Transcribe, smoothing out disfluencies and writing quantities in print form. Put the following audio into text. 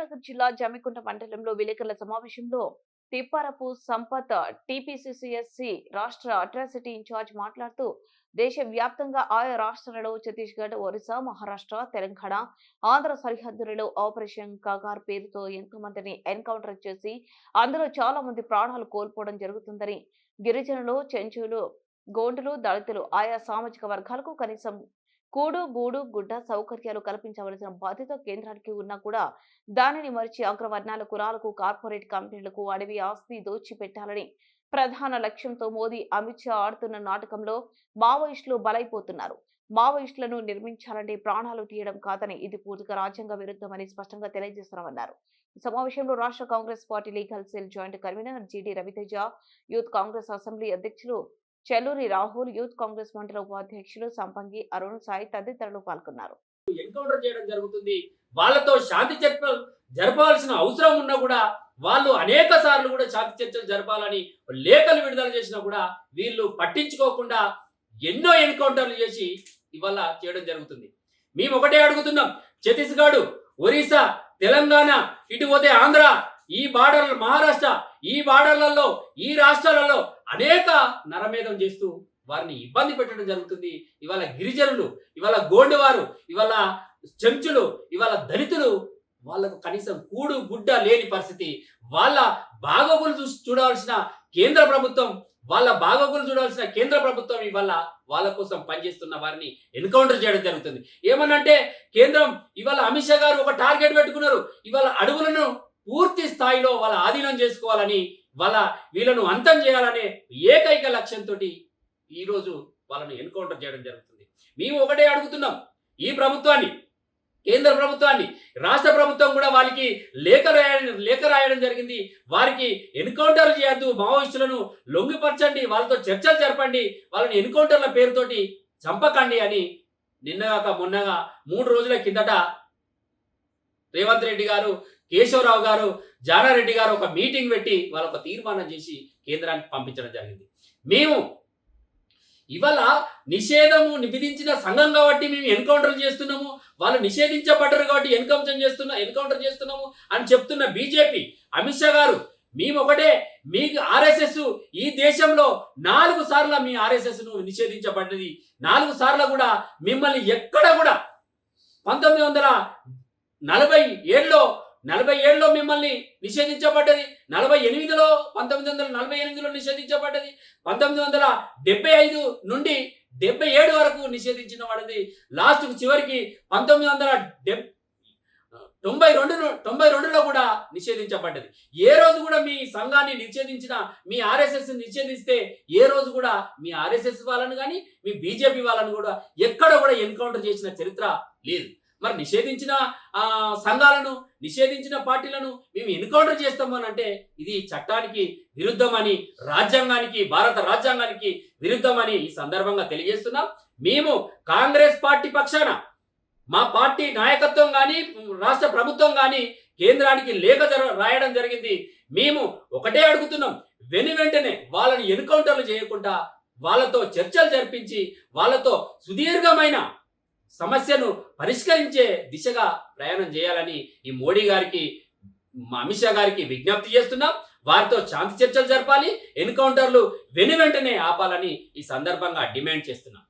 కరీంనగర్ జిల్లా జమ్మికుంట మండలంలో విలేకరుల సమావేశంలో తిప్పారపు సంపత్ టీపీసీసీఎస్సీ రాష్ట్ర అట్రాసిటీ ఇన్ఛార్జ్ మాట్లాడుతూ దేశవ్యాప్తంగా ఆయా రాష్ట్రాలలో ఛత్తీస్గఢ్, ఒరిస్సా, మహారాష్ట్ర, తెలంగాణ, ఆంధ్ర సరిహద్దులలో ఆపరేషన్ కగార్ పేరుతో ఎంతో మందిని ఎన్కౌంటర్ చేసి అందులో చాలా మంది ప్రాణాలు కోల్పోవడం జరుగుతుందని, గిరిజనులు, చెంచులు, గోండులు, దళితులు ఆయా సామాజిక వర్గాలకు కనీసం కూడు, గూడు, గుడ్డ సౌకర్యాలు కల్పించవలసిన బాధ్యత కేంద్రానికి ఉన్నా కూడా దానిని మరిచి అగ్రవర్ణాల కులాలకు, కార్పొరేట్ కంపెనీలకు అడవి ఆస్తి దోచిపెట్టాలని ప్రధాన లక్ష్యంతో మోదీ, అమిత్ షా ఆడుతున్న నాటకంలో మావోయిస్టులు బలైపోతున్నారు. మావోయిస్టులను నిర్మించాలంటే ప్రాణాలు తీయడం కాదని ఇది పూర్తిగా రాజ్యాంగ విరుద్ధమని స్పష్టంగా తెలియజేస్తున్నామన్నారు. ఈ సమావేశంలో రాష్ట్ర Congress party legal cell joint convener GD Raviteja, youth Congress assembly అధ్యక్షులు చెల్లూరి రాహుల్, యూత్ కాంగ్రెస్ మండల ఉపాధ్యక్షులు సంపంగి అరుణ్ సాయి తదితరులు పాల్గొన్నారు. ఎన్కౌంటర్ చేయడం జరుగుతుంది. వాళ్ళతో శాంతి చర్చలు జరపాల్సిన అవసరం ఉన్నా కూడా వాళ్ళు అనేక సార్లు కూడా శాంతి చర్చలు జరపాలని లేఖలు విడుదల చేసినా కూడా వీళ్ళు పట్టించుకోకుండా ఎన్నో ఎన్కౌంటర్లు చేసి ఇవాళ చేయడం జరుగుతుంది. మేము ఒకటే అడుగుతున్నాం, ఛత్తీస్గఢ్, ఒరిస్సా, తెలంగాణ, ఇటు పోతే ఆంధ్ర, ఈ బార్డర్ మహారాష్ట్ర, ఈ బార్డర్లలో ఈ రాష్ట్రాలలో అనేక నరమేధం చేస్తూ వారిని ఇబ్బంది పెట్టడం జరుగుతుంది. ఇవాళ గిరిజనులు, ఇవాళ గోండువారు, ఇవాళ చెంచులు, ఇవాళ దళితులు వాళ్ళకు కనీసం కూడు గుడ్డ లేని పరిస్థితి. వాళ్ళ బాగోగులు చూడాల్సిన కేంద్ర ప్రభుత్వం, ఇవాళ వాళ్ళ కోసం పనిచేస్తున్న వారిని ఎన్కౌంటర్ చేయడం జరుగుతుంది. ఏమనంటే కేంద్రం ఇవాళ అమిత్ షా గారు ఒక టార్గెట్ పెట్టుకున్నారు. ఇవాళ అడవులను పూర్తి స్థాయిలో వాళ్ళ ఆధీనం చేసుకోవాలని, వీళ్ళను అంతం చేయాలనే ఏకైక లక్ష్యంతో ఈరోజు వాళ్ళని ఎన్కౌంటర్ చేయడం జరుగుతుంది. మేము ఒకటే అడుగుతున్నాం, ఈ ప్రభుత్వాన్ని, కేంద్ర ప్రభుత్వాన్ని, రాష్ట్ర ప్రభుత్వం కూడా వాళ్ళకి లేఖ రాయడం జరిగింది. వారికి ఎన్కౌంటర్ చేయొద్దు, మావోయిస్టులను లొంగిపరచండి, వాళ్ళతో చర్చలు జరపండి, వాళ్ళని ఎన్కౌంటర్ల పేరుతోటి చంపకండి అని నిన్నగాక మొన్నగా 3 రోజుల కిందట రేవంత్ రెడ్డి గారు, కేశవరావు గారు, జానారెడ్డి గారు ఒక మీటింగ్ పెట్టి వాళ్ళ ఒక తీర్మానం చేసి కేంద్రానికి పంపించడం జరిగింది. మేము ఇవాళ నిషేధము విధించిన సంఘం కాబట్టి మేము ఎన్కౌంటర్ చేస్తున్నాము, వాళ్ళు నిషేధించబడ్డారు కాబట్టి ఎన్కౌంటర్ చేస్తున్నాము అని చెప్తున్న బీజేపీ, అమిత్ షా గారు, మేము ఒకటే, మీకు ఆర్ఎస్ఎస్ ఈ దేశంలో 4 సార్లు మీ ఆర్ఎస్ఎస్ను నిషేధించబడ్డది. 4 సార్లు కూడా మిమ్మల్ని ఎక్కడ కూడా 1947లో మిమ్మల్ని నిషేధించబడ్డది, 1948లో నిషేధించబడ్డది, 1975 నుండి 77 వరకు నిషేధించిన వాడిది. లాస్ట్కు చివరికి 1992లో కూడా నిషేధించబడ్డది. ఏ రోజు కూడా మీ సంఘాన్ని నిషేధించిన, మీ ఆర్ఎస్ఎస్ నిషేధిస్తే ఏ రోజు కూడా మీ ఆర్ఎస్ఎస్ వాళ్ళని కానీ మీ బీజేపీ వాళ్ళని కూడా ఎక్కడ కూడా ఎన్కౌంటర్ చేసిన చరిత్ర లేదు. మరి నిషేధించిన సంఘాలను, నిషేధించిన పార్టీలను మేము ఎన్కౌంటర్ చేస్తామని అంటే ఇది చట్టానికి విరుద్ధమని, భారత రాజ్యాంగానికి విరుద్ధమని ఈ సందర్భంగా తెలియజేస్తున్నాం. మేము కాంగ్రెస్ పార్టీ పక్షాన మా పార్టీ నాయకత్వం కానీ, రాష్ట్ర ప్రభుత్వం కానీ కేంద్రానికి లేఖ రాయడం జరిగింది. మేము ఒకటే అడుగుతున్నాం, వెంటనే వాళ్ళని ఎన్కౌంటర్లు చేయకుండా వాళ్ళతో చర్చలు జరిపించి వాళ్ళతో సుదీర్ఘమైన సమస్యను పరిష్కరించే దిశగా ప్రయాణం చేయాలని ఈ మోడీ గారికి, అమిత్ షా గారికి విజ్ఞప్తి చేస్తున్నాం. వారితో శాంతి చర్చలు జరపాలి, ఎన్కౌంటర్లు వెంటనే ఆపాలని ఈ సందర్భంగా డిమాండ్ చేస్తున్నాం.